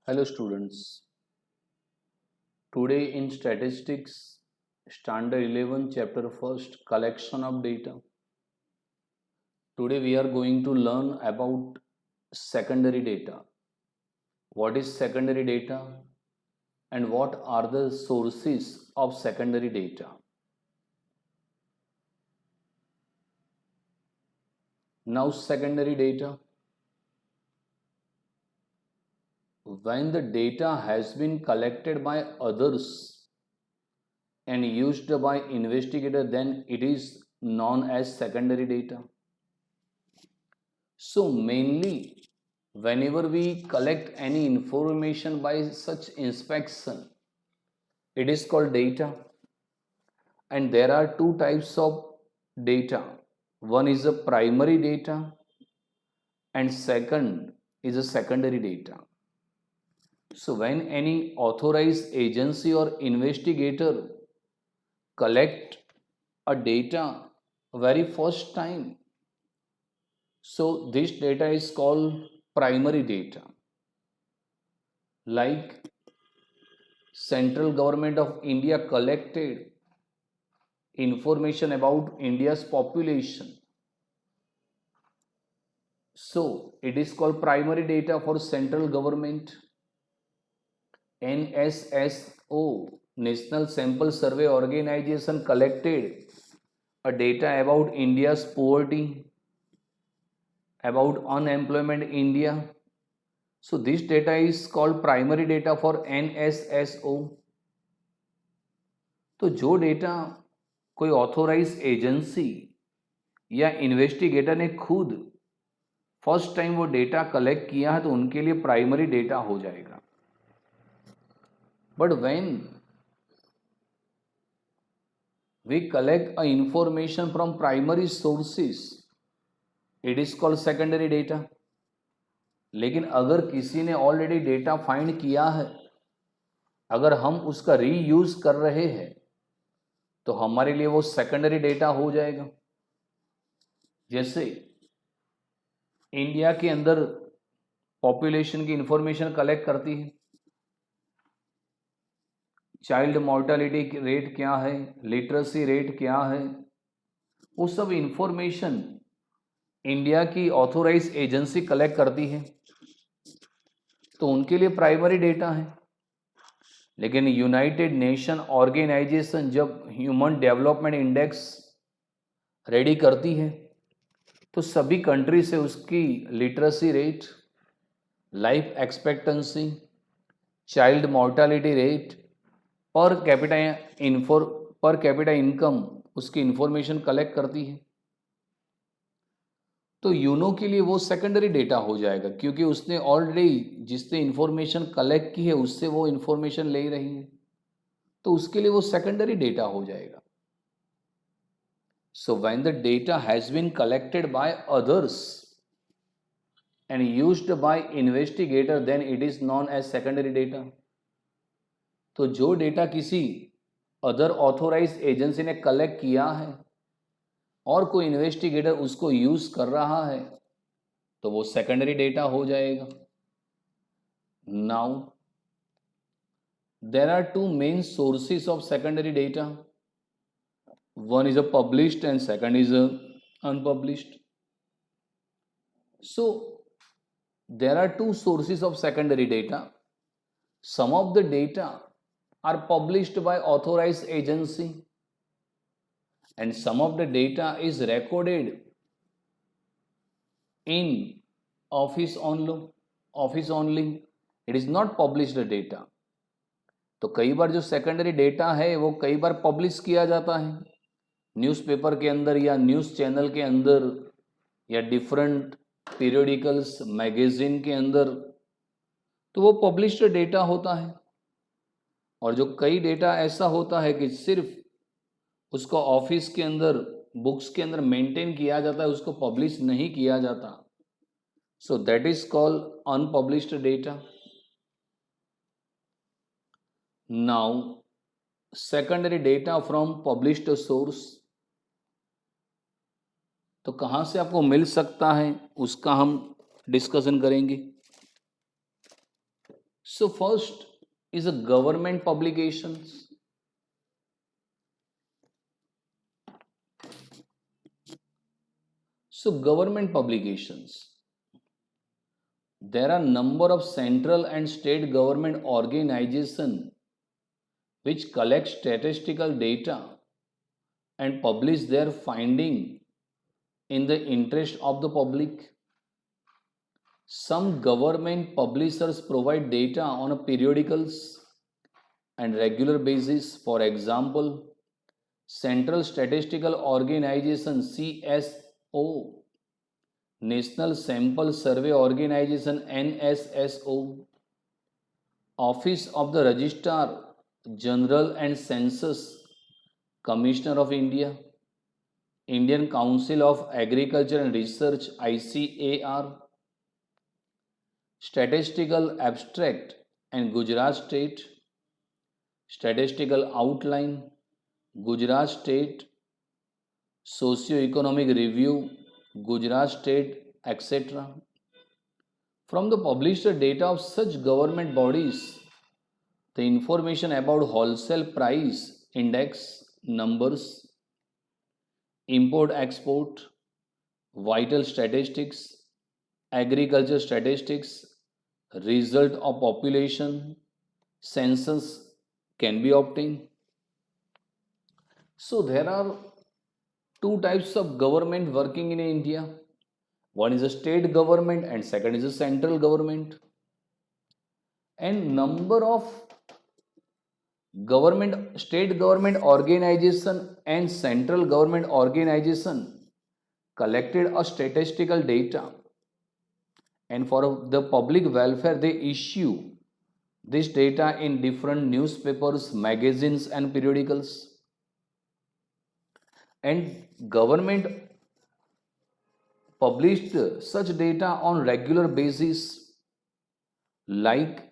Hello students. Today in statistics standard 11 chapter first collection of data. Today we are going to learn about secondary data. What is secondary data and what are the sources of secondary data? Now secondary data, when the data has been collected by others and used by investigator, then it is known as secondary data. So mainly whenever we collect any information by such inspection, it is called data. And there are two types of data. One is a primary data and second is a secondary data. So when any authorized agency or investigator collect a data very first time, so this data is called primary data. Like central government of India collected information about India's population. So it is called primary data for central government. NSSO, National Sample Survey Organization, collected a data about India's poverty, about unemployment in India. So this data is called primary data for NSSO. तो जो data कोई authorise agency या investigator ने खुद first time वो data collect किया है तो उनके लिए प्राइमरी डेटा हो जाएगा. But when we collect a information from primary sources, it is called secondary data. लेकिन अगर किसी ने ऑलरेडी डेटा फाइंड किया है, अगर हम उसका रीयूज कर रहे हैं, तो हमारे लिए वो सेकेंडरी डेटा हो जाएगा. जैसे इंडिया के अंदर पॉपुलेशन की इंफॉर्मेशन कलेक्ट करती है, चाइल्ड मॉर्टेलिटी रेट क्या है, लिटरेसी रेट क्या है, वो सब इंफॉर्मेशन इंडिया की ऑथोराइज एजेंसी कलेक्ट करती है, तो उनके लिए प्राइमरी डेटा है. लेकिन यूनाइटेड नेशन ऑर्गेनाइजेशन जब ह्यूमन डेवलपमेंट इंडेक्स रेडी करती है, तो सभी कंट्री से उसकी literacy rate, life expectancy, child mortality rate, per capita income, उसकी इंफॉर्मेशन कलेक्ट करती है. तो यूनो के लिए वो सेकेंडरी डेटा हो जाएगा, क्योंकि उसने ऑलरेडी जिसने इंफॉर्मेशन कलेक्ट की है उससे वो इंफॉर्मेशन ले रही है, तो उसके लिए वो सेकेंडरी डेटा हो जाएगा. So when the data has been collected by others and used by investigator, then it is known as secondary data. तो जो डेटा किसी अदर ऑथोराइज एजेंसी ने कलेक्ट किया है और कोई इन्वेस्टिगेटर उसको यूज कर रहा है, तो वो सेकेंडरी डेटा हो जाएगा. Now there are two main sources of secondary data. One is a published and second is a unpublished. So there are two sources of secondary data. Some of the data are published by authorized agency and some of the data is recorded in office only. It is not published data. तो कई बार जो secondary data है वो कई बार publish किया जाता है newspaper के अंदर या न्यूज़ चैनल के अंदर या डिफरेंट पीरियडिकल्स मैगजीन के अंदर, तो वो पब्लिश्ड डेटा होता है. और जो कई डेटा ऐसा होता है कि सिर्फ उसको ऑफिस के अंदर बुक्स के अंदर मेंटेन किया जाता है, उसको पब्लिश नहीं किया जाता, so that is called unpublished data. Now secondary data from published source, तो कहाँ से आपको मिल सकता है उसका हम डिस्कशन करेंगे. So first is a government publications. So government publications. There are number of central and state government organizations which collect statistical data and publish their finding in the interest of the public. Some government publishers provide data on a periodicals and regular basis. For example, Central Statistical Organization CSO, National Sample Survey Organization NSSO, Office of the Registrar General and Census Commissioner of India, Indian Council of Agriculture and Research ICAR, Statistical Abstract and Gujarat State, Statistical Outline, Gujarat State, Socio-Economic Review, Gujarat State, etc. From the published data of such government bodies, the information about wholesale price index numbers, import-export, vital statistics, agriculture statistics, result of population, census can be obtained. So there are two types of government working in India. One is a state government and second is a central government. And number of state government organization and central government organization collected a statistical data, and for the public welfare they issue this data in different newspapers, magazines and periodicals. And government published such data on regular basis, like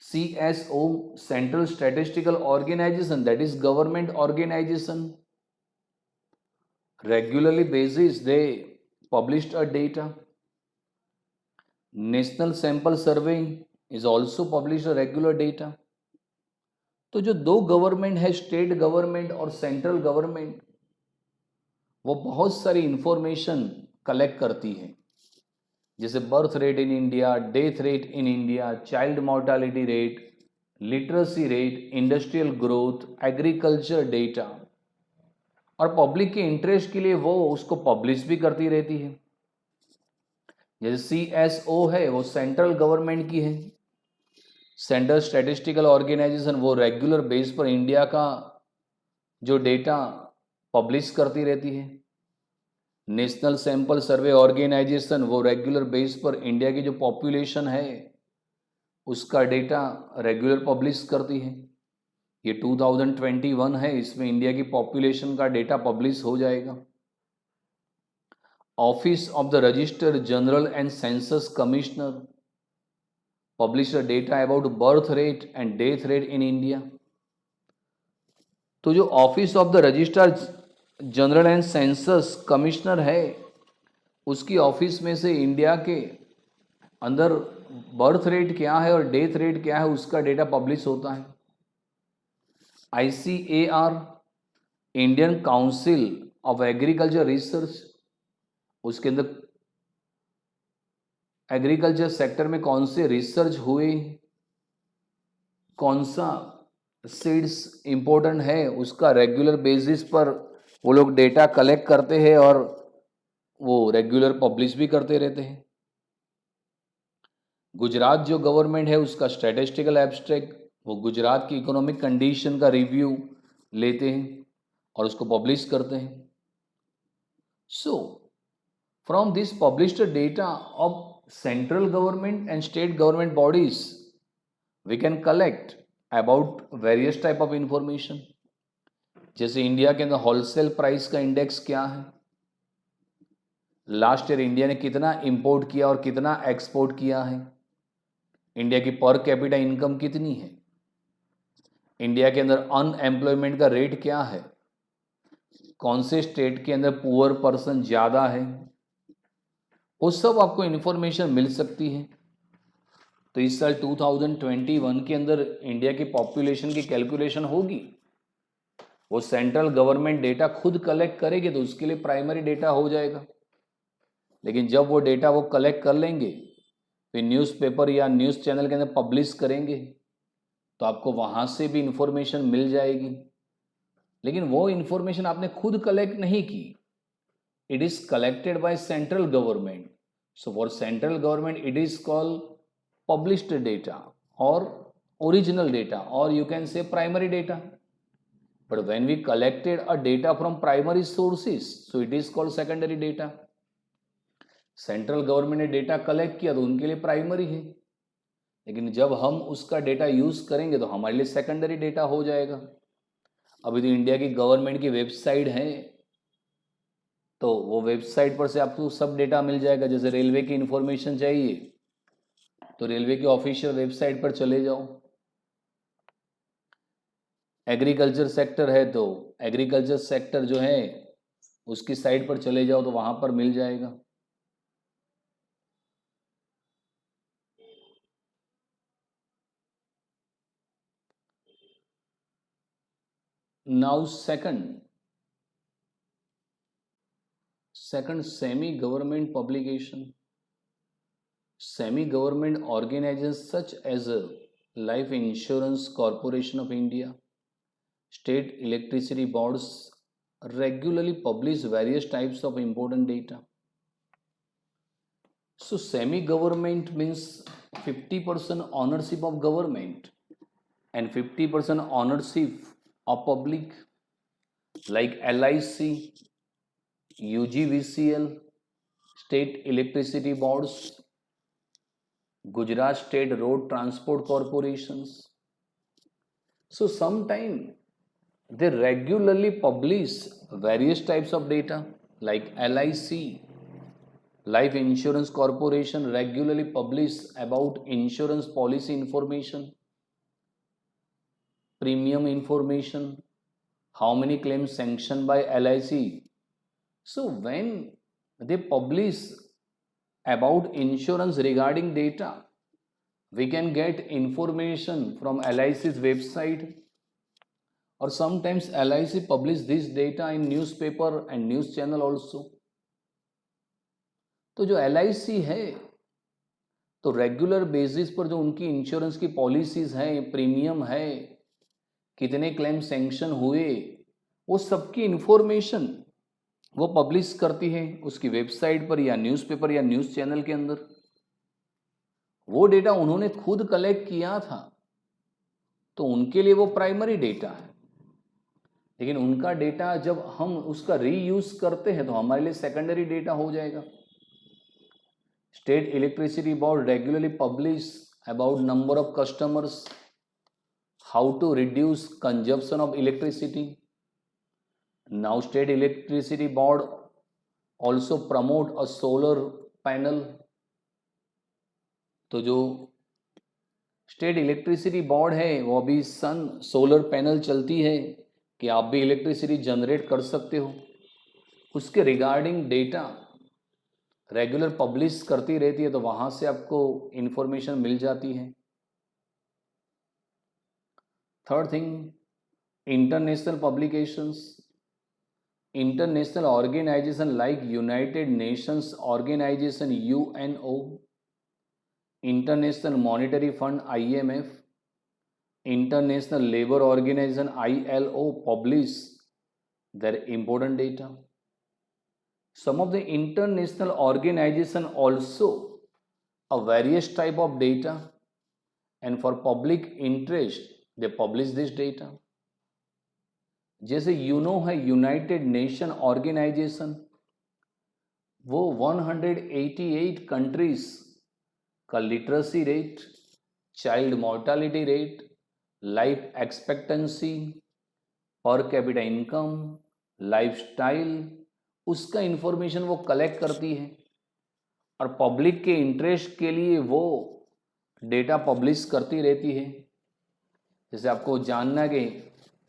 CSO, Central Statistical Organization, that is government organization. Regularly basis they published a data. National Sample Survey is also published a regular data. तो जो दो government है, state government और central government, वो बहुत सारी information collect करती है, जैसे birth rate in India, death rate in India, child mortality rate, literacy rate, industrial growth, agriculture data, और पब्लिक के इंटरेस्ट के लिए वो उसको पब्लिश भी करती रहती है। जैसे CSO है वो सेंट्रल गवर्नमेंट की है, सेंट्रल स्टैटिस्टिकल ऑर्गेनाइजेशन, वो रेगुलर बेस पर इंडिया का जो डेटा पब्लिश करती रहती है। नेशनल सैंपल सर्वे ऑर्गेनाइजेशन वो रेगुलर बेस पर इंडिया की जो पॉपुलेशन है उसका डेटा रेगुलर पब्लिश करती है। ये 2021 है, इसमें इंडिया की पॉपुलेशन का डेटा पब्लिश हो जाएगा। Office of the register general and census commissioner publish data about birth rate and death rate in India. तो जो office of the registrar general and census commissioner है, उसकी ऑफिस में से इंडिया के अंदर बर्थ रेट क्या है और डेथ रेट क्या है उसका डेटा पब्लिश होता है। ICAR, Indian council of agriculture research, उसके अंदर एग्रीकल्चर सेक्टर में कौन से रिसर्च हुए, कौन सा सीड्स इंपॉर्टेंट है, उसका रेगुलर बेसिस पर वो लोग डेटा कलेक्ट करते हैं और वो रेगुलर पब्लिश भी करते रहते हैं। गुजरात जो गवर्नमेंट है उसका स्टैटिस्टिकल एब्स्ट्रैक्ट, वो गुजरात की इकोनॉमिक कंडीशन का रिव्यू लेते हैं और उसको पब्लिश करते हैं। So from this published data of central government and state government bodies we can collect about various type of information. जैसे इंडिया के अंदर होलसेल प्राइस का इंडेक्स क्या है, लास्ट ईयर इंडिया ने कितना इंपोर्ट किया और कितना एक्सपोर्ट किया है, इंडिया की पर कैपिटा इनकम कितनी है, इंडिया के अंदर अनएम्प्लॉयमेंट का रेट क्या है, कौन से स्टेट के अंदर पुअर पर्सन ज़्यादा है, वो सब आपको इन्फॉर्मेशन मिल सकती है। तो इस साल 2021 के अंदर इंडिया की पॉपुलेशन की कैलकुलेशन होगी, वो सेंट्रल गवर्नमेंट डेटा खुद कलेक्ट करेगी तो उसके लिए प्राइमरी डेटा हो जाएगा। लेकिन जब वो डेटा वो कलेक्ट कर लेंगे, फिर न्यूज़पेपर या न्यूज़ चैनल के अंदर पब्लिश करेंगे, तो आपको वहाँ से भी इंफॉर्मेशन मिल जाएगी। लेकिन वो इंफॉर्मेशन आपने खुद कलेक्ट नहीं की, it is collected by central government. So for central government it is called published data और original data, or you can say primary data. But when we collected a data from primary sources, so it is called secondary data. Central government ने data collect किया तो उनके लिए primary है, लेकिन जब हम उसका डेटा यूज करेंगे तो हमारे लिए सेकेंडरी डेटा हो जाएगा। अभी तो इंडिया की गवर्नमेंट की वेबसाइट है, तो वो वेबसाइट पर से आपको सब डेटा मिल जाएगा। जैसे रेलवे की इंफॉर्मेशन चाहिए तो रेलवे की ऑफिशियल वेबसाइट पर चले जाओ। एग्रीकल्चर सेक्टर है तो एग्रीकल्चर सेक्टर जो है उसकी साइट पर चले जाओ तो वहां पर मिल जाएगा। Now second semi government publication. Semi government organizations such as Life Insurance Corporation of India, state electricity boards regularly publish various types of important data. So semi-government means 50% ownership of government and 50% ownership of public, like LIC, UGVCL, state electricity boards, Gujarat State Road Transport Corporations. So sometime they regularly publish various types of data, like LIC, Life Insurance Corporation regularly publish about insurance policy information, premium information, how many claims sanctioned by LIC. So when they publish about insurance regarding data, we can get information from LIC's website, or sometimes LIC publish this data in newspaper and news channel also. तो जो LIC है तो regular basis पर जो उनकी insurance की policies हैं, premium है, कितने क्लेम सैंक्शन हुए, वो सबकी इंफॉर्मेशन वो पब्लिश करती है उसकी वेबसाइट पर या न्यूज़पेपर या न्यूज़ चैनल के अंदर। वो डेटा उन्होंने खुद कलेक्ट किया था तो उनके लिए वो प्राइमरी डेटा है, लेकिन उनका डेटा जब हम उसका रीयूज करते हैं तो हमारे लिए सेकेंडरी डेटा हो जाएगा। State Electricity Board regularly publish about number of customers, how to reduce consumption of electricity. Now State Electricity Board also promote a solar panel. तो जो स्टेट इलेक्ट्रिसिटी बोर्ड है वो अभी सन सोलर पैनल चलती है कि आप भी इलेक्ट्रिसिटी जनरेट कर सकते हो, उसके रिगार्डिंग डेटा रेगुलर पब्लिश करती रहती है तो वहां से आपको इंफॉर्मेशन मिल जाती है। Third thing, international publications. International organization like United Nations Organization UNO, International Monetary Fund IMF, International Labour Organization ILO publish their important data. Some of the international organization also a various type of data, and for public interest they publish this data. जैसे Uno है, United nation organisation, वो 188 countries का literacy rate, child mortality rate, life expectancy, per capita income, lifestyle, उसका information वो collect करती है और public के इंटरेस्ट के लिए वो डेटा पब्लिश करती रहती है। जैसे आपको जानना है कि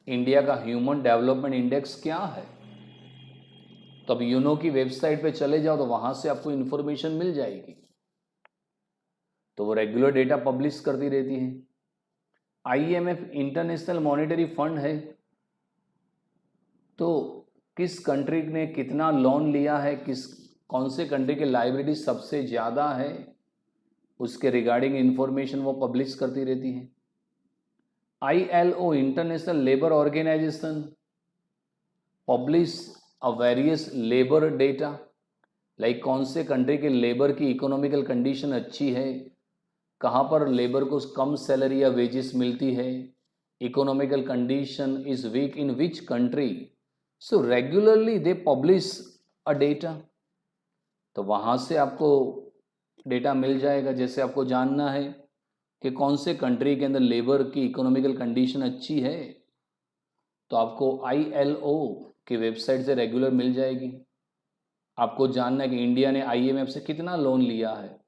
इंडिया का ह्यूमन डेवलपमेंट इंडेक्स क्या है, तो अब यूनो की वेबसाइट पे चले जाओ तो वहां से आपको इंफॉर्मेशन मिल जाएगी। तो वो रेगुलर डेटा पब्लिश करती रहती है। IMF इंटरनेशनल मॉनेटरी फंड है, तो किस कंट्री ने कितना लोन लिया है, कौन से कंट्री की लायबिलिटी सबसे ज़्यादा है, उसके रिगार्डिंग इंफॉर्मेशन वो पब्लिश करती रहती है। ILO International Labour Organization publish a various labour data, like कौन से कंट्री के लेबर की इकोनॉमिकल कंडीशन अच्छी है, कहाँ पर लेबर को कम सैलरी या वेजेस मिलती है, economical condition is weak in which country, so regularly they publish a data. तो वहाँ से आपको डेटा मिल जाएगा। जैसे आपको जानना है कि कौन से कंट्री के अंदर लेबर की इकोनॉमिकल कंडीशन अच्छी है, तो आपको ILO की वेबसाइट से रेगुलर मिल जाएगी। आपको जानना है कि इंडिया ने IMF से कितना लोन लिया है,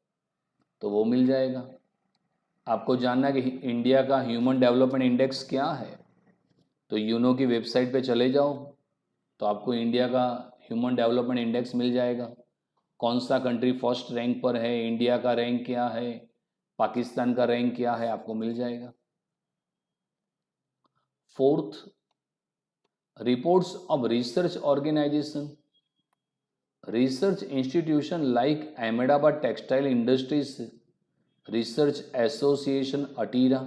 तो वो मिल जाएगा। आपको जानना है कि इंडिया का ह्यूमन डेवलपमेंट इंडेक्स क्या है, तो यूनो की वेबसाइट पे चले जाओ, तो आपको इंडिया का ह्यूमन डेवलपमेंट इंडेक्स मिल जाएगा। कौन सा कंट्री फर्स्ट रैंक पर है, इंडिया का रैंक क्या है, पाकिस्तान का रैंक क्या है, आपको मिल जाएगा। Fourth, reports of research organization, research institution like Ahmedabad Textile Industries Research Association ATIRA,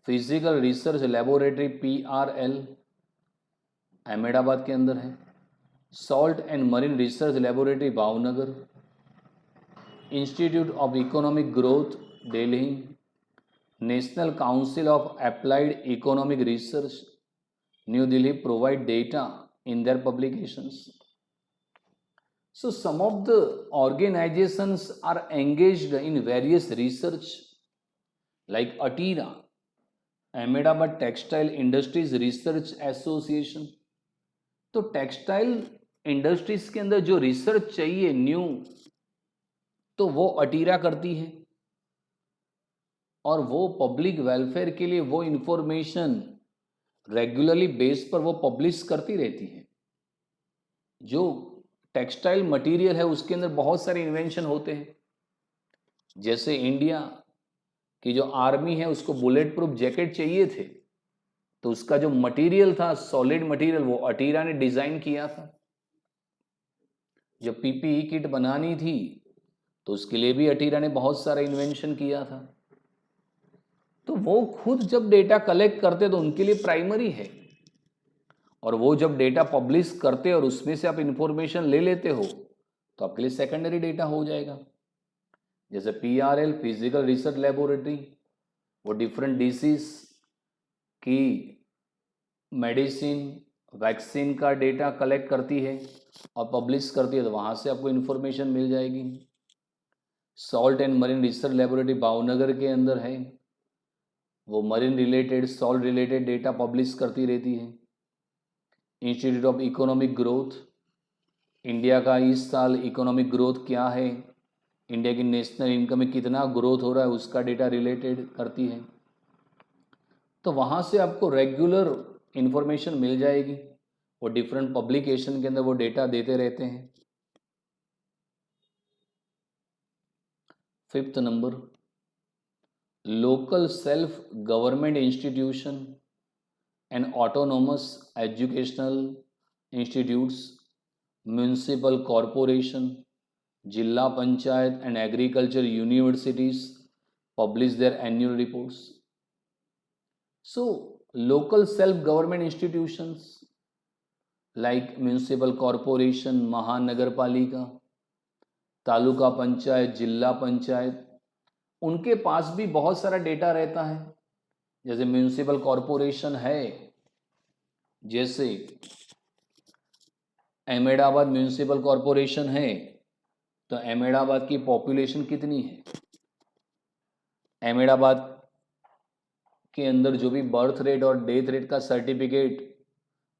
Physical Research Laboratory PRL Ahmedabad के अंदर है, Salt and Marine Research Laboratory Bhavnagar, Institute of Economic Growth Delhi, National Council of Applied Economic Research New Delhi provide data in their publications. So some of the organizations are engaged in various research like ATIRA, Ahmedabad Textile Industries Research Association. तो textile industries के अंदर जो research चाहिए new, तो वो अटीरा करती है, और वो पब्लिक वेलफेयर के लिए वो इंफॉर्मेशन रेगुलरली बेस पर वो पब्लिश करती रहती है। जो टेक्सटाइल मटेरियल है उसके अंदर बहुत सारे इन्वेंशन होते हैं। जैसे इंडिया की जो आर्मी है उसको बुलेट प्रूफ जैकेट चाहिए थे, तो उसका जो मटेरियल था सॉलिड मटेरियल वो अटीरा ने डिजाइन किया था। जब PPE किट बनानी थी तो उसके लिए भी अटीरा ने बहुत सारा इन्वेंशन किया था। तो वो खुद जब डेटा कलेक्ट करते तो उनके लिए प्राइमरी है, और वो जब डेटा पब्लिश करते और उसमें से आप इंफॉर्मेशन ले लेते हो तो आपके लिए सेकेंडरी डेटा हो जाएगा। जैसे PRL फिजिकल रिसर्च लेबोरेटरी, वो डिफरेंट डिसीज की मेडिसिन वैक्सीन का डेटा कलेक्ट करती है और पब्लिश करती है, तो वहाँ से आपको इन्फॉर्मेशन मिल जाएगी। Salt and Marine Research Laboratory Bhavnagar के अंदर है, वो marine related salt related data publish करती रहती है। Institute of Economic growth, India का इस साल इकोनॉमिक ग्रोथ क्या है, इंडिया की नेशनल इनकम में कितना ग्रोथ हो रहा है, उसका डेटा रिलेटेड करती है। तो वहाँ से आपको रेगुलर इंफॉर्मेशन मिल जाएगी। वो डिफरेंट पब्लिकेशन के अंदर वो डेटा देते रहते हैं। Fifth number, local self government institution and autonomous educational institutes, municipal corporation, जिला panchayat and agriculture universities publish their annual reports. So local self government institutions like municipal corporation, महानगर पालिका, तालुका पंचायत, जिला पंचायत, उनके पास भी बहुत सारा डेटा रहता है। जैसे म्यूनिसिपल कॉरपोरेशन है, जैसे अहमदाबाद म्यूनिसिपल कॉरपोरेशन है, तो अहमदाबाद की पॉपुलेशन कितनी है, अहमदाबाद के अंदर जो भी बर्थ रेट और डेथ रेट का सर्टिफिकेट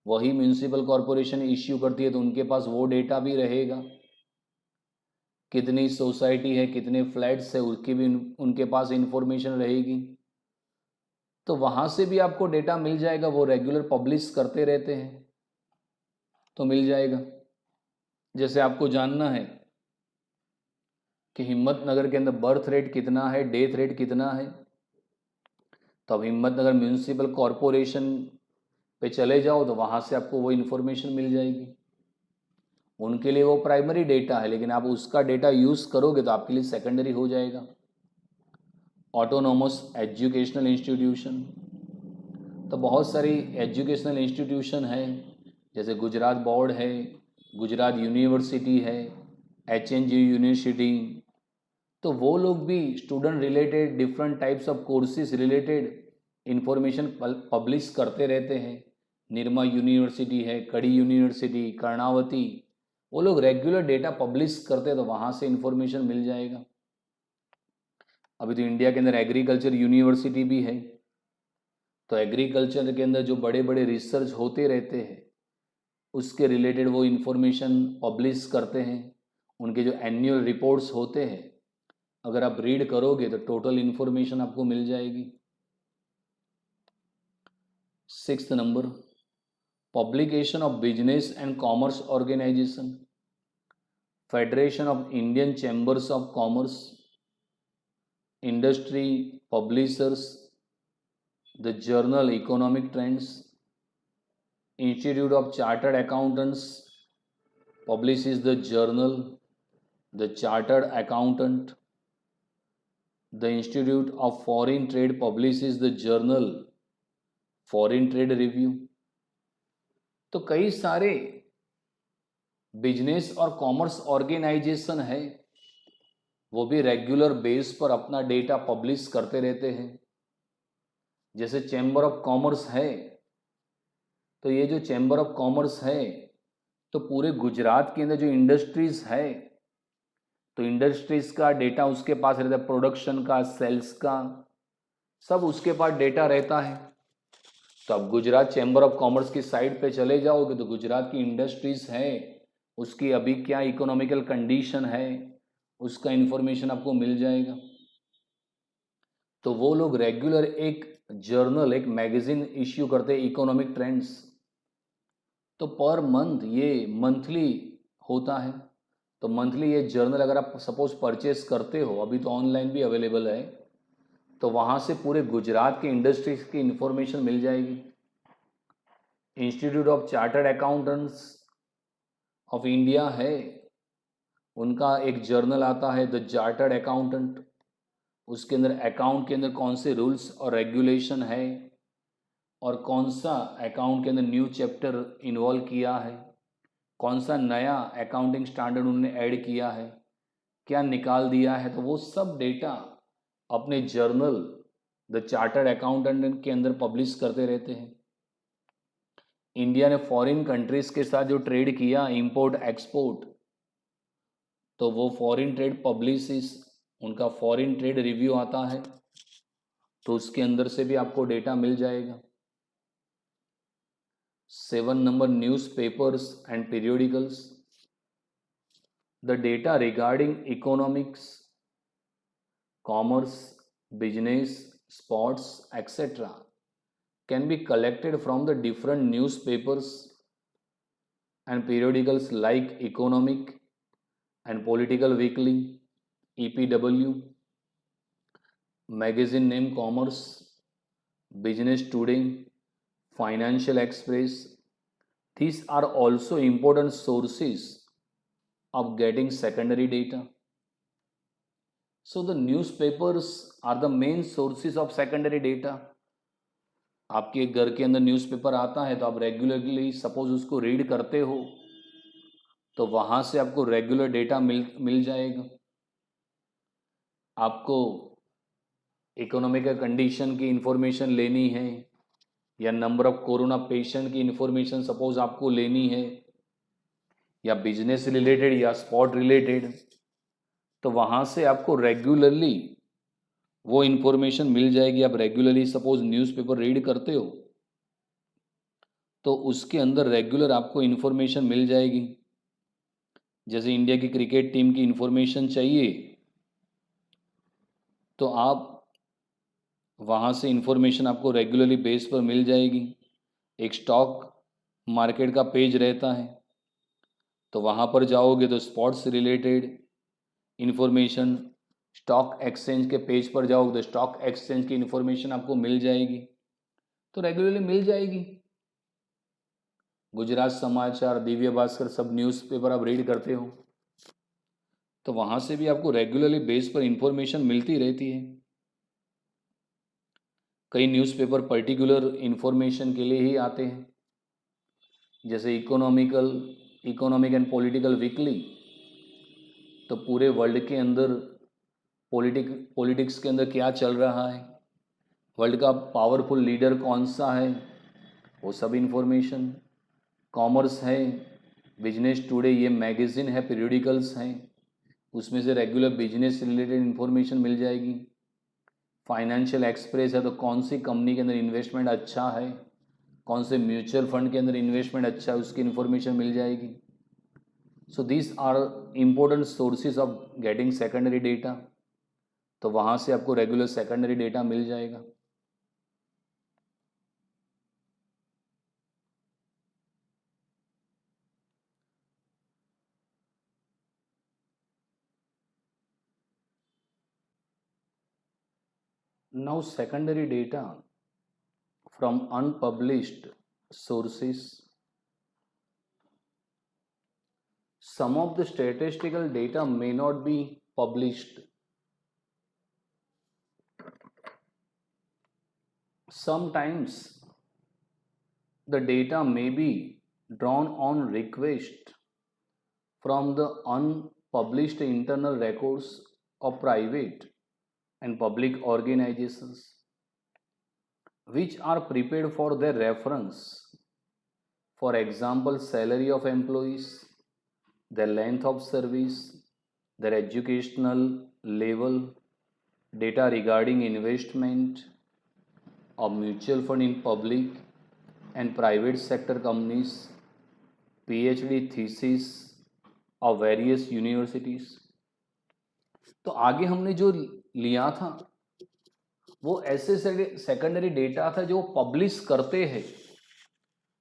वही म्यूनिसिपल कॉरपोरेशन इश्यू करती है, तो उनके पास वो डेटा भी रहेगा। कितनी सोसाइटी है, कितने फ्लैट्स है, उसकी भी उनके पास इंफॉर्मेशन रहेगी। तो वहाँ से भी आपको डेटा मिल जाएगा, वो रेगुलर पब्लिश करते रहते हैं, तो मिल जाएगा। जैसे आपको जानना है कि हिम्मतनगर के अंदर बर्थ रेट कितना है, डेथ रेट कितना है, तो अब हिम्मतनगर म्यूनिसिपल कॉरपोरेशन पे चले जाओ तो वहाँ से आपको वो इन्फॉर्मेशन मिल जाएगी। उनके लिए वो प्राइमरी डेटा है, लेकिन आप उसका डेटा यूज़ करोगे तो आपके लिए सेकेंडरी हो जाएगा। ऑटोनोमस एजुकेशनल इंस्टीट्यूशन, तो बहुत सारी एजुकेशनल इंस्टीट्यूशन है, जैसे गुजरात बोर्ड है, गुजरात यूनिवर्सिटी है, HNG यूनिवर्सिटी, तो वो लोग भी student related different types of courses related information publish करते रहते हैं। निर्मा यूनिवर्सिटी है, कड़ी यूनिवर्सिटी, कर्णावती, वो लोग रेगुलर डेटा पब्लिश करते हैं, तो वहाँ से इंफॉर्मेशन मिल जाएगा। अभी तो इंडिया के अंदर एग्रीकल्चर यूनिवर्सिटी भी है, तो एग्रीकल्चर के अंदर जो बड़े बड़े रिसर्च होते रहते हैं उसके रिलेटेड वो इंफॉर्मेशन पब्लिश करते हैं। उनके जो एनुअल रिपोर्ट्स होते हैं, अगर आप रीड करोगे तो टोटल इंफॉर्मेशन आपको मिल जाएगी। 6th number, publication of business and commerce organization, Federation of Indian Chambers of Commerce, industry publishers, the journal Economic Trends, Institute of Chartered Accountants publishes the journal The Chartered Accountant, the Institute of Foreign Trade publishes the journal Foreign Trade Review। तो कई सारे business और commerce organisation है, वो भी regular base पर अपना data publish करते रहते हैं। जैसे चैम्बर ऑफ कॉमर्स है, तो ये जो चैम्बर ऑफ कॉमर्स है तो पूरे गुजरात के अंदर जो इंडस्ट्रीज है, तो इंडस्ट्रीज का डेटा उसके पास रहता है, प्रोडक्शन का, सेल्स का, सब उसके पास डेटा रहता है। तो अब गुजरात चैम्बर ऑफ कॉमर्स की साइट पे चले जाओगे तो गुजरात की इंडस्ट्रीज है, उसकी अभी क्या इकोनॉमिकल कंडीशन है, उसका इंफॉर्मेशन आपको मिल जाएगा। तो वो लोग रेगुलर एक जर्नल, एक मैगजीन इश्यू करते हैं, इकोनॉमिक ट्रेंड्स। तो पर मंथ ये मंथली होता है, तो मंथली ये जर्नल अगर आप सपोज परचेस करते हो, अभी तो ऑनलाइन भी अवेलेबल है, तो वहाँ से पूरे गुजरात के इंडस्ट्रीज की इंफॉर्मेशन मिल जाएगी। Institute of Chartered accountants of India है, उनका एक जर्नल आता है द चार्टर्ड अकाउंटेंट। उसके अंदर अकाउंट के अंदर कौन से रूल्स और रेगुलेशन है और कौन सा अकाउंट के अंदर न्यू चैप्टर इन्वॉल्व किया है, कौन सा नया अकाउंटिंग स्टैंडर्ड उन्होंने ऐड किया है, क्या निकाल दिया है, तो वो सब डेटा अपने जर्नल द चार्टर्ड अकाउंटेंट के अंदर पब्लिश करते रहते हैं। इंडिया ने फॉरेन कंट्रीज के साथ जो ट्रेड किया, इंपोर्ट एक्सपोर्ट, तो वो फॉरेन ट्रेड पब्लिशिस, उनका फॉरेन ट्रेड रिव्यू आता है, तो उसके अंदर से भी आपको डेटा मिल जाएगा। 7 number, newspapers and periodicals, the data regarding economics, commerce, business, sports etc. can be collected from the different newspapers and periodicals like Economic and Political Weekly, EPW, magazine name Commerce, Business Today, Financial Express. These are also important sources of getting secondary data. So the newspapers are the main sources of secondary data. आपके घर के अंदर newspaper आता है तो आप regularly suppose उसको read करते हो, तो वहाँ से आपको रेगुलर डेटा मिल जाएगा। आपको इकोनॉमिक कंडीशन की इंफॉर्मेशन लेनी है या नंबर ऑफ कोरोना पेशेंट की इंफॉर्मेशन सपोज आपको लेनी है, या बिजनेस रिलेटेड या स्पॉट रिलेटेड, तो वहाँ से आपको रेगुलरली वो इंफॉर्मेशन मिल जाएगी। आप रेगुलरली सपोज न्यूज़पेपर रीड करते हो तो उसके अंदर रेगुलर आपको इंफॉर्मेशन मिल जाएगी। जैसे इंडिया की क्रिकेट टीम की इंफॉर्मेशन चाहिए तो आप वहाँ से इंफॉर्मेशन आपको रेगुलरली बेस पर मिल जाएगी। एक स्टॉक मार्केट का पेज रहता है, तो वहाँ पर जाओगे तो spots related information, stock exchange के पेज पर जाओगे तो स्टॉक एक्सचेंज की इन्फॉर्मेशन आपको मिल जाएगी, तो रेगुलरली मिल जाएगी। गुजरात समाचार, दिव्य भास्कर, सब न्यूज़पेपर आप रीड करते हो, तो वहाँ से भी आपको रेगुलरली बेस पर इंफॉर्मेशन मिलती रहती है। कई न्यूज़पेपर पर्टिकुलर इंफॉर्मेशन के लिए ही आते हैं, जैसे इकोनॉमिक एंड पॉलिटिकल वीकली, तो पूरे वर्ल्ड के अंदर पॉलिटिक्स के अंदर क्या चल रहा है, वर्ल्ड का पावरफुल लीडर कौन सा है, वो सब इंफॉर्मेशन। कॉमर्स है, बिजनेस टुडे, ये मैगज़ीन है, पीरियडिकल्स हैं, उसमें से रेगुलर बिजनेस से रिलेटेड इन्फॉर्मेशन मिल जाएगी। फाइनेंशियल एक्सप्रेस है, तो कौन सी कंपनी के अंदर इन्वेस्टमेंट अच्छा है, कौन से म्यूचुअल फंड के अंदर इन्वेस्टमेंट अच्छा है, उसकी इन्फॉर्मेशन मिल जाएगी। So these are important sources of getting secondary data, तो वहाँ से आपको रेगुलर सेकेंडरी डेटा मिल जाएगा। Now secondary data from unpublished sources. Some of the statistical data may not be published. Sometimes the data may be drawn on request from the unpublished internal records of private and public organizations, which are prepared for their reference. For example, salary of employees, their length of service, their educational level, data regarding investment of mutual fund in public and private sector companies, PhD thesis of various universities. तो आगे हमने जो लिया था वो ऐसे secondary data था जो पब्लिश करते हैं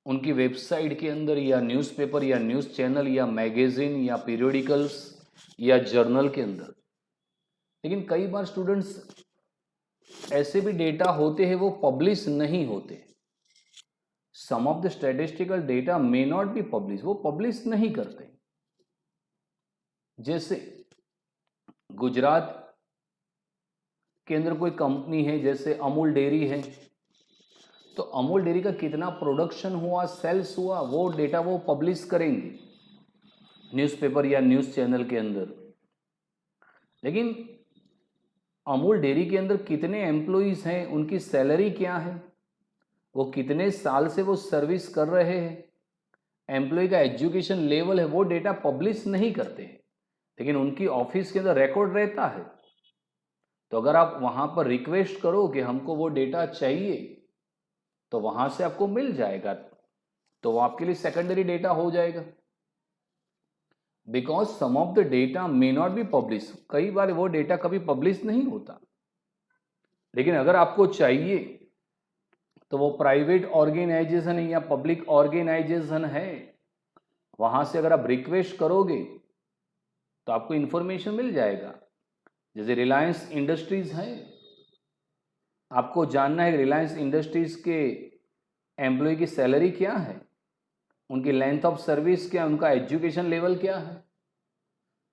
उनकी वेबसाइट के अंदर, या न्यूज़पेपर या न्यूज़ चैनल या मैगजीन या पीरियडिकल्स या जर्नल के अंदर। लेकिन कई बार स्टूडेंट्स ऐसे भी डेटा होते हैं वो पब्लिश नहीं होते। Some of the statistical data may not be publish, वो पब्लिश नहीं करते। जैसे गुजरात के अंदर कोई कंपनी है, जैसे अमूल डेयरी है, तो अमूल डेयरी का कितना प्रोडक्शन हुआ, सेल्स हुआ, वो डेटा वो पब्लिश करेंगे न्यूज़पेपर या न्यूज़ चैनल के अंदर। लेकिन अमूल डेयरी के अंदर कितने एम्प्लॉइज हैं, उनकी सैलरी क्या है, वो कितने साल से वो सर्विस कर रहे हैं, एम्प्लॉय का एजुकेशन लेवल है, वो डेटा पब्लिश नहीं करते हैं, लेकिन उनकी ऑफिस के अंदर रिकॉर्ड रहता है। तो अगर आप वहाँ पर रिक्वेस्ट करो कि हमको वो डेटा चाहिए, तो वहाँ से आपको मिल जाएगा, तो वो आपके लिए सेकेंडरी डेटा हो जाएगा। Because some of the data may not be publish, कई बार वो डेटा कभी पब्लिश नहीं होता, लेकिन अगर आपको चाहिए तो वो प्राइवेट ऑर्गेनाइजेशन है या पब्लिक ऑर्गेनाइजेशन है, वहां से अगर आप रिक्वेस्ट करोगे तो आपको इंफॉर्मेशन मिल जाएगा। जैसे रिलायंस इंडस्ट्रीज है, आपको जानना है रिलायंस इंडस्ट्रीज के एम्प्लॉय की सैलरी क्या है, उनकी लेंथ ऑफ सर्विस क्या, उनका एजुकेशन लेवल क्या है,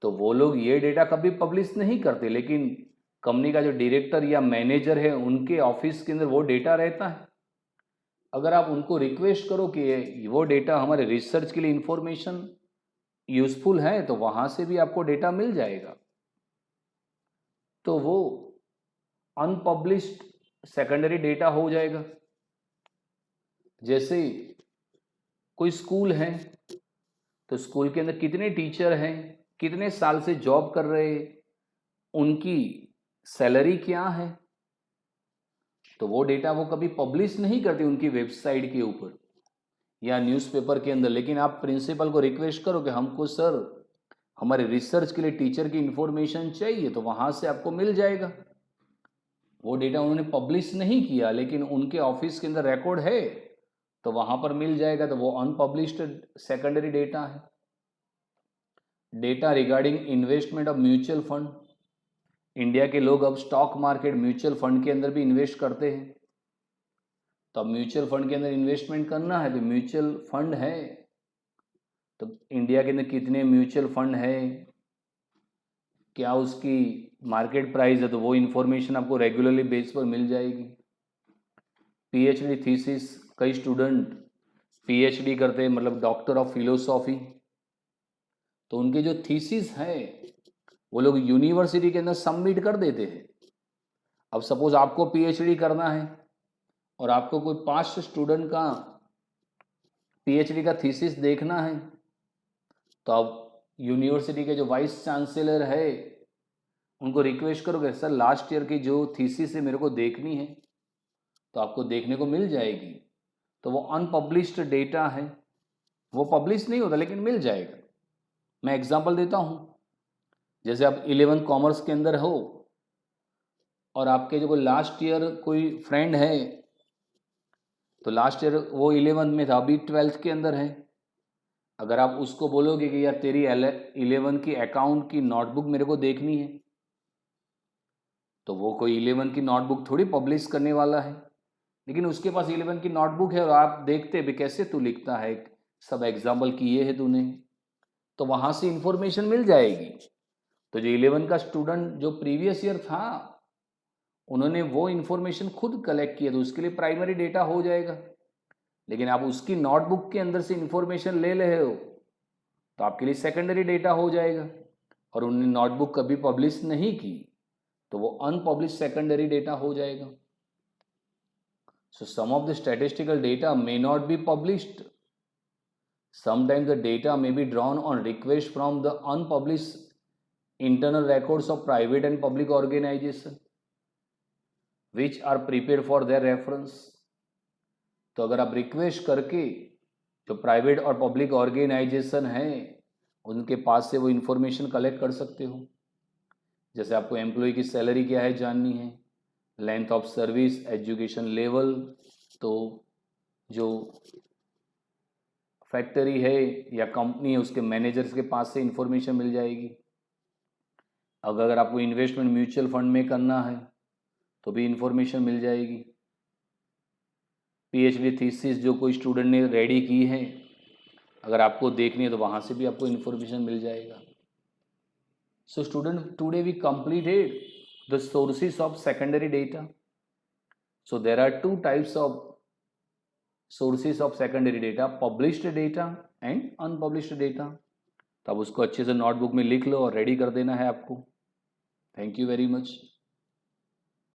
तो वो लोग ये डेटा कभी पब्लिश नहीं करते, लेकिन कंपनी का जो डायरेक्टर या मैनेजर है उनके ऑफिस के अंदर वो डेटा रहता है। अगर आप उनको रिक्वेस्ट करो कि वो डेटा हमारे रिसर्च के लिए इंफॉर्मेशन यूजफुल है, तो वहां से भी आपको डेटा मिल जाएगा। तो वो अनपब्लिश्ड सेकेंडरी डेटा हो जाएगा। जैसे कोई स्कूल है, तो स्कूल के अंदर कितने टीचर हैं, कितने साल से जॉब कर रहे हैं, उनकी सैलरी क्या है, तो वो डेटा वो कभी पब्लिश नहीं करते उनकी वेबसाइट के ऊपर या न्यूज़पेपर के अंदर। लेकिन आप प्रिंसिपल को रिक्वेस्ट करो कि हमको सर हमारे रिसर्च के लिए टीचर की इंफॉर्मेशन चाहिए, तो वहाँ से आपको मिल जाएगा। वो डेटा उन्होंने पब्लिश नहीं किया, लेकिन उनके ऑफिस के अंदर रिकॉर्ड है, तो वहाँ पर मिल जाएगा, तो वो अनपब्लिश्ड सेकेंडरी डेटा है। Data regarding investment of mutual fund. India के लोग अब स्टॉक मार्केट म्यूचुअल फंड के अंदर भी इन्वेस्ट करते हैं, तो अब म्यूचुअल फंड के अंदर इन्वेस्टमेंट करना है तो म्यूचुअल फंड है, तो इंडिया के अंदर कितने म्यूचुअल फंड है, क्या उसकी मार्केट प्राइस है, तो वो इन्फॉर्मेशन आपको रेगुलरली बेस पर मिल जाएगी। पीएचडी थीसिस, कई स्टूडेंट पीएचडी करते हैं, मतलब डॉक्टर ऑफ फिलोसॉफी, तो उनके जो थीसिस है वो लोग यूनिवर्सिटी के अंदर सबमिट कर देते हैं। अब सपोज आपको पीएचडी करना है और आपको कोई 5 स्टूडेंट का पीएचडी का थीसिस देखना है, तो आप यूनिवर्सिटी के जो वाइस चांसलर है उनको रिक्वेस्ट करोगे, सर लास्ट ईयर की जो थीसिस है मेरे को देखनी है, तो आपको देखने को मिल जाएगी। तो वो अनपब्लिश्ड डेटा है, वो पब्लिश नहीं होता लेकिन मिल जाएगा। मैं एग्जांपल देता हूँ, जैसे आप 11 कॉमर्स के अंदर हो और आपके जो कोई लास्ट ईयर कोई फ्रेंड है, तो लास्ट ईयर वो 11 में था, अभी 12th के अंदर है, अगर आप उसको बोलोगे कि यार तेरी 11 की अकाउंट की नोटबुक मेरे को देखनी है, तो वो कोई 11 की नोटबुक थोड़ी पब्लिश करने वाला है, लेकिन उसके पास 11 की नोटबुक है और आप देखते भी कैसे तू लिखता है, सब एग्जाम्पल किए हैं तूने, तो वहाँ से इंफॉर्मेशन मिल जाएगी। तो जो 11 का स्टूडेंट जो प्रीवियस ईयर था उन्होंने वो इन्फॉर्मेशन खुद कलेक्ट किया, तो उसके लिए प्राइमरी डेटा हो जाएगा। लेकिन आप उसकी नोटबुक के अंदर से इंफॉर्मेशन ले रहे हो तो आपके लिए सेकेंडरी डेटा हो जाएगा, और उन्होंने नोटबुक कभी पब्लिश नहीं की तो वो अनपब्लिश सेकेंडरी डेटा हो जाएगा। So some of the statistical data may not be published. Sometimes the data may be drawn on request from the unpublished internal records of private and public organization which are prepared for their reference. तो अगर आप request करके जो private और public organisation है उनके पास से वो इन्फॉर्मेशन कलेक्ट कर सकते हो। जैसे आपको एम्प्लॉय की सैलरी क्या है जाननी है, length of service, education level, तो जो फैक्ट्री है या कंपनी है उसके मैनेजर्स के पास से इंफॉर्मेशन मिल जाएगी। अगर आपको इन्वेस्टमेंट म्यूचुअल फंड में करना है तो भी इंफॉर्मेशन मिल जाएगी। पीएचडी थीसिस जो कोई स्टूडेंट ने रेडी की है अगर आपको देखनी है तो वहाँ से भी आपको इंफॉर्मेशन मिल जाएगा। So student, today we completed the sources of secondary data. So there are 2 types of sources of secondary data, published data and unpublished data. तो आप उसको अच्छे से नोटबुक में लिख लो और रेडी कर देना है आपको। Thank you very much.